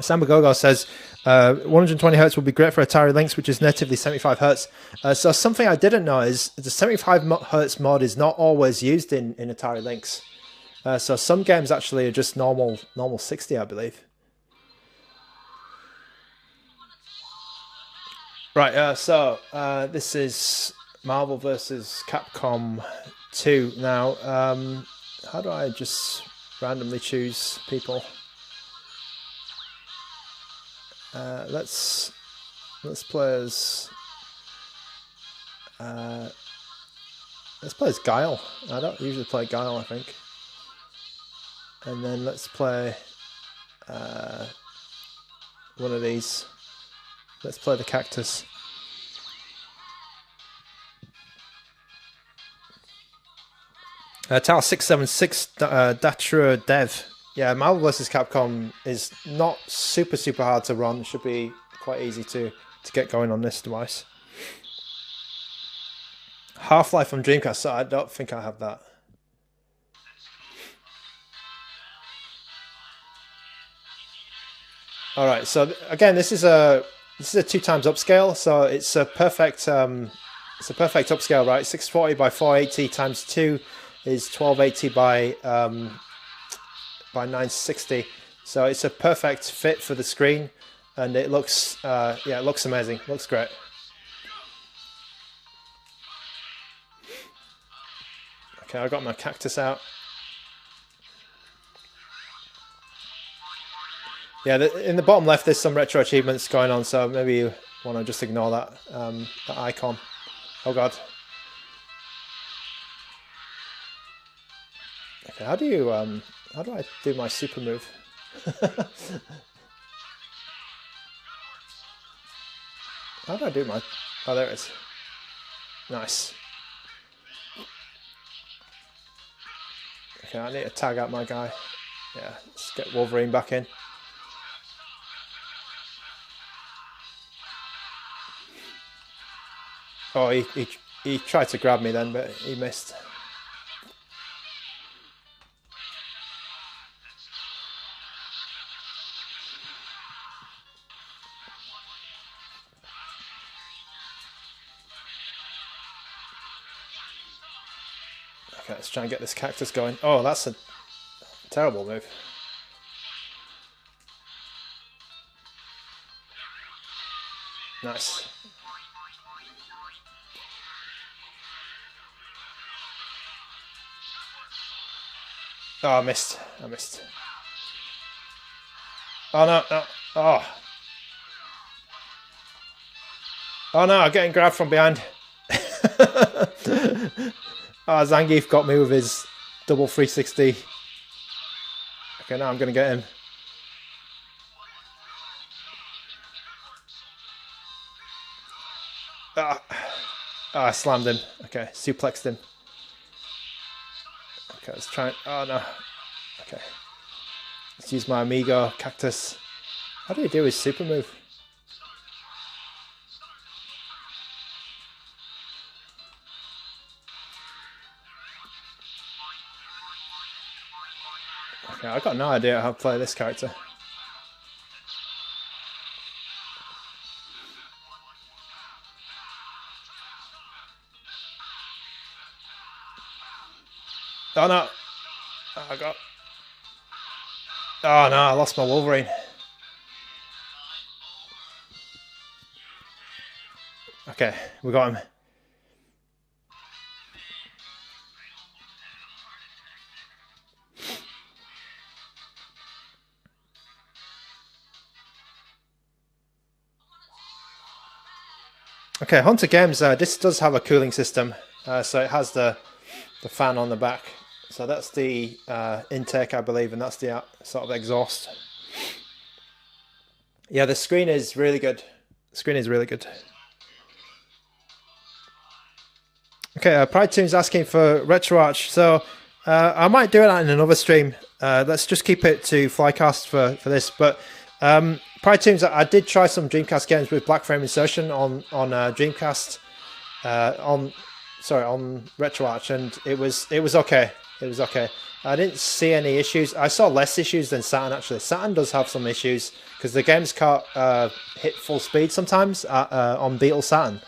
Samba Gogo says 120 hertz would be great for Atari Lynx, which is natively 75 hertz. So something I didn't know is the 75 hertz mod is not always used in Atari Lynx. So some games actually are just normal 60, I believe. Right, so this is Marvel versus Capcom 2. Now, how do I just randomly choose people? Let's play as Guile. I don't usually play Guile, I think. And then let's play one of these. Let's play the cactus. Tower 676 Datra Dev. Yeah, Marvel vs. Capcom is not super hard to run. It should be quite easy to get going on this device. Half-Life on Dreamcast, so I don't think I have that. Alright, so again, this is a This is a 2x upscale, so it's a perfect upscale, right? 640 by 480 times 2 is 1280 by 960. So it's a perfect fit for the screen, and it looks yeah, it looks amazing. It looks great. Okay, I got my cactus out. Yeah, in the bottom left, there's some retro achievements going on, so maybe you want to just ignore that, that icon. Oh god. Okay, how do I do my super move? How do I do my... Oh, there it is. Nice. Okay, I need to tag out my guy. Yeah, let's get Wolverine back in. Oh, he tried to grab me then, but he missed. Okay, let's try and get this cactus going. Oh, that's a terrible move. Nice. Oh, I missed. I missed. Oh, no, no. Oh. Oh, no, I'm getting grabbed from behind. Oh, Zangief got me with his double 360. Okay, now I'm going to get him. Ah, I slammed him. Okay, suplexed him. Okay, let's try. Oh no. Okay. Let's use my Amigo cactus. How do you do his super move? Okay, I've got no idea how to play this character. Oh no! Oh, I got. Oh no! I lost my Wolverine. Okay, we got him. Okay, Hunter Games. This does have a cooling system, so it has the fan on the back. So that's the intake, I believe, and that's the sort of exhaust. Yeah, the screen is really good. The screen is really good. Okay, Pride Team's asking for RetroArch, so I might do that in another stream. Let's just keep it to Flycast for this. But Pride Team's, I did try some Dreamcast games with black frame insertion on Dreamcast, on RetroArch, and it was okay. It was okay. I didn't see any issues. I saw less issues than Saturn, actually. Saturn does have some issues because the games can't hit full speed sometimes on Beetle Saturn.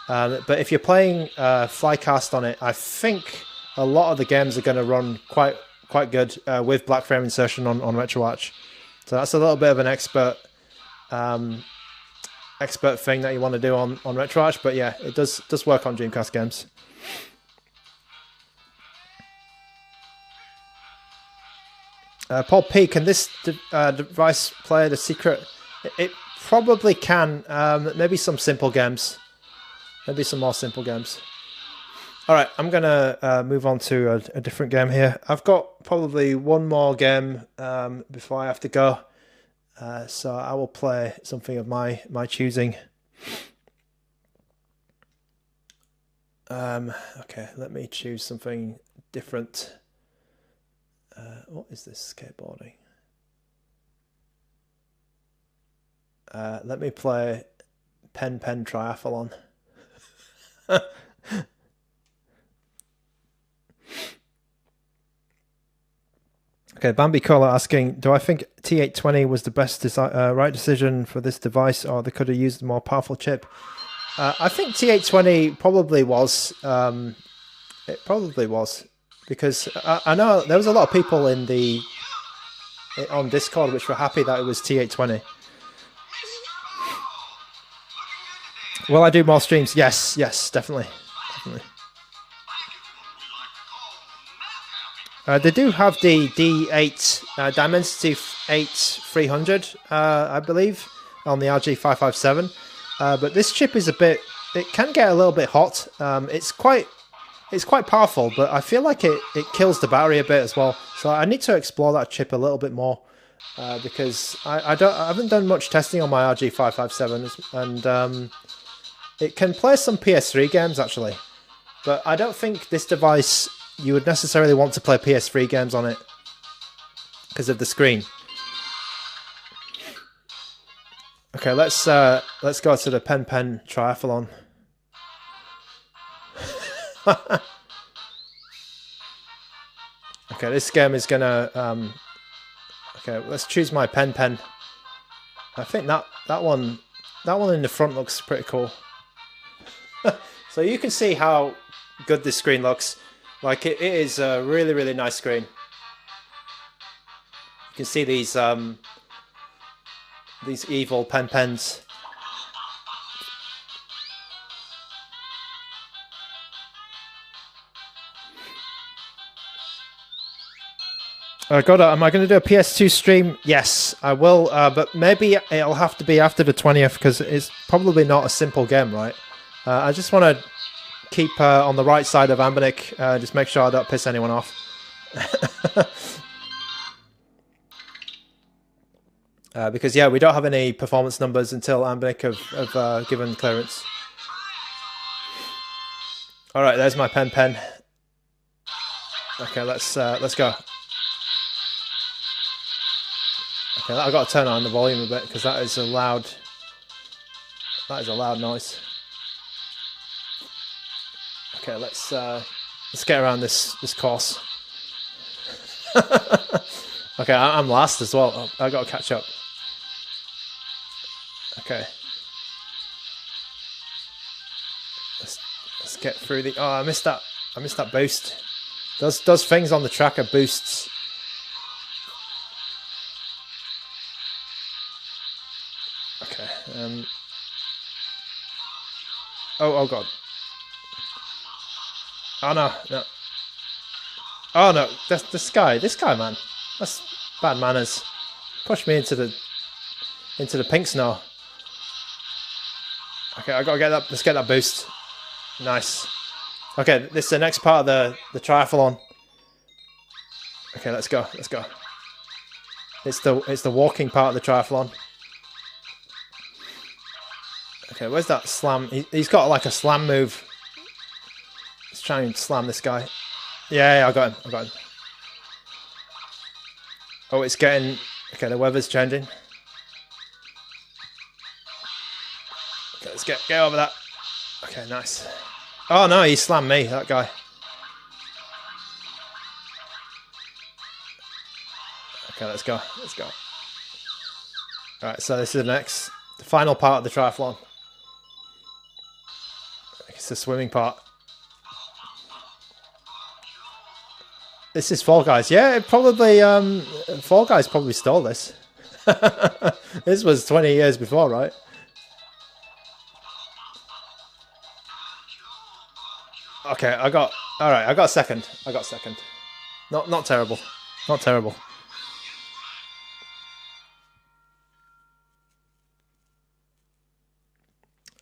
But if you're playing Flycast on it, I think a lot of the games are going to run quite good with black frame insertion on RetroArch. So that's a little bit of an expert thing that you want to do on RetroArch. But yeah, it does work on Dreamcast games. Paul P, can this device play the secret? It probably can. Maybe some simple games. Maybe some more simple games. All right, I'm going to move on to a different game here. I've got probably one more game before I have to go. So I will play something of my choosing. Okay, let me choose something different. What is this skateboarding? Let me play Pen TriIcelon. Okay, Bambi Cola asking, do I think T820 was the best right decision for this device, or they could have used a more powerful chip? I think T820 probably was. It probably was, because I know there was a lot of people on Discord which were happy that it was T820. Will I do more streams? Yes, definitely. They do have the D8 Dimensity 8 300, I believe, on the RG557. But this chip is it can get a little bit hot. It's quite powerful, but I feel like it kills the battery a bit as well. So I need to explore that chip a little bit more, because I haven't done much testing on my RG557, and it can play some PS3 games actually, but I don't think this device you would necessarily want to play PS3 games on it because of the screen. Okay, let's go to the Pen TriIcelon. Okay, this game is gonna okay, let's choose my Pen. I think that one in the front looks pretty cool. So you can see how good this screen looks. Like it is a really nice screen. You can see these evil pens. Am I going to do a PS2 stream? Yes, I will, but maybe it'll have to be after the 20th, because it's probably not a simple game, right? I just want to keep on the right side of ANBERNIC, just make sure I don't piss anyone off. Because yeah, we don't have any performance numbers until ANBERNIC have given clearance. All right, there's my pen. Okay, let's go. Okay, I've got to turn on the volume a bit because that is a loud noise. Okay, let's get around this course. Okay, I'm last as well. I got to catch up. Okay, let's get through the. Oh, I missed that boost. Those things on the track are boosts. Okay. Oh god. Oh no. Oh no. That's this guy, man. That's bad manners. Push me into the pink snow. Okay, I gotta get that. Let's get that boost. Nice. Okay, this is the next part of the triathlon. Okay, let's go. It's the walking part of the triathlon. Okay, where's that slam? He's got like a slam move. Let's try and slam this guy. Yeah, I got him. Oh, it's getting... Okay, the weather's changing. Okay, let's get over that. Okay, nice. Oh no, he slammed me, that guy. Okay, let's go. Alright, so this is the final part of the triathlon. It's the swimming part. This is Fall Guys. Yeah, it probably Fall Guys probably stole this. This was 20 years before, right? Okay, I got second. Not terrible.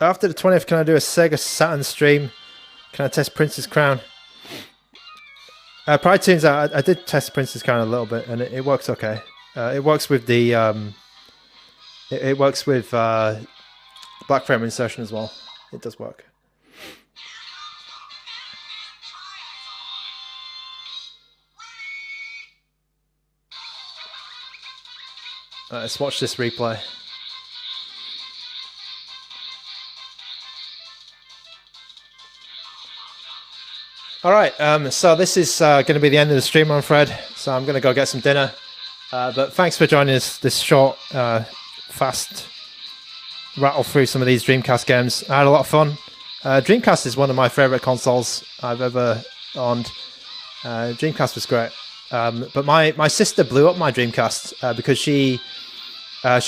After the 20th, can I do a Sega Saturn stream? Can I test Prince's Crown? Pride Tunes, I did test Prince's Crown a little bit, and it works okay. It works with the it works with black frame insertion as well. It does work. Let's watch this replay. All right, so this is going to be the end of the stream, I'm afraid. so I'm going to go get some dinner. But thanks for joining us this short, fast rattle through some of these Dreamcast games. I had a lot of fun. Dreamcast is one of my favourite consoles I've ever owned. Dreamcast was great. But my sister blew up my Dreamcast because she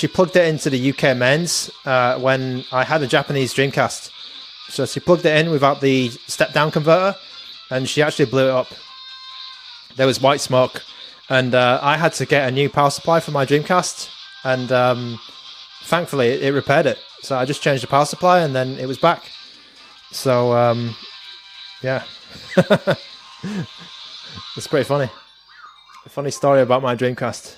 plugged it into the UK mains when I had a Japanese Dreamcast. So she plugged it in without the step-down converter, and she actually blew it up. There was white smoke, and I had to get a new power supply for my Dreamcast, and thankfully it repaired it. So I just changed the power supply, and then it was back. So yeah, it's pretty funny. A funny story about my Dreamcast.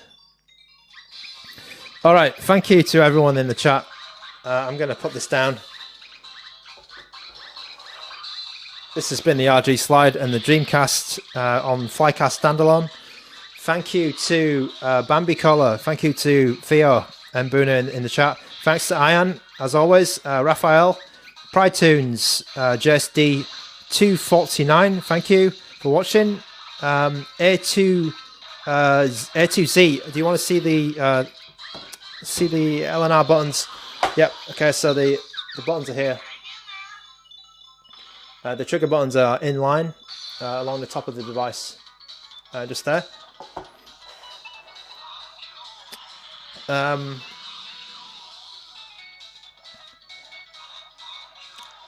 All right, thank you to everyone in the chat. I'm going to put this down. This has been the RG Slide and the Dreamcast on Flycast Standalone. Thank you to Bambi Cola. Thank you to Theo and Boona in the chat. Thanks to Ian, as always. Raphael, Pride Tunes, JSD249. Thank you for watching. A2Z. Do you want to see the LNR buttons? Yep. Okay. So the buttons are here. The trigger buttons are in line along the top of the device, just there.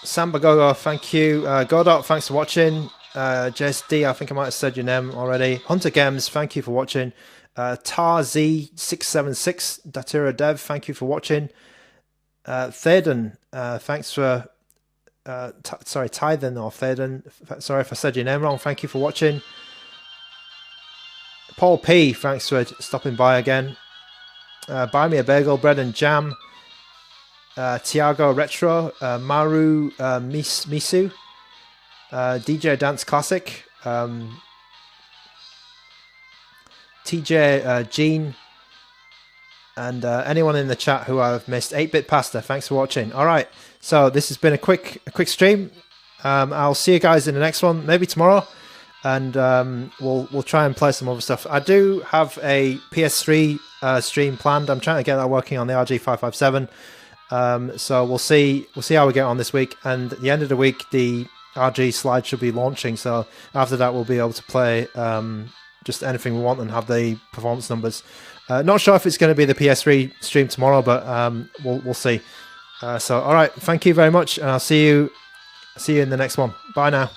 Samba Gogo, thank you. Godot, thanks for watching. JSD, I think I might have said your name already. Hunter Games, thank you for watching. TarZ676, Datura Dev, thank you for watching. Thaden, thanks for... sorry, Tythen or Thaden, sorry if I said your name wrong, thank you for watching. Paul P, thanks for stopping by again. Buy me a bagel, bread and jam. Tiago Retro, Maru Misu, DJ Dance Classic, TJ Gene, and anyone in the chat who I've missed. 8-Bit Pasta, thanks for watching. All right, so this has been a quick stream. I'll see you guys in the next one, maybe tomorrow, and we'll try and play some other stuff. I do have a PS3 stream planned. I'm trying to get that working on the RG557. So we'll see how we get on this week, and at the end of the week the RG Slide should be launching, so after that we'll be able to play just anything we want and have the performance numbers. Not sure if it's going to be the PS3 stream tomorrow, but we'll see. So all right, thank you very much, and I'll see you in the next one. Bye now.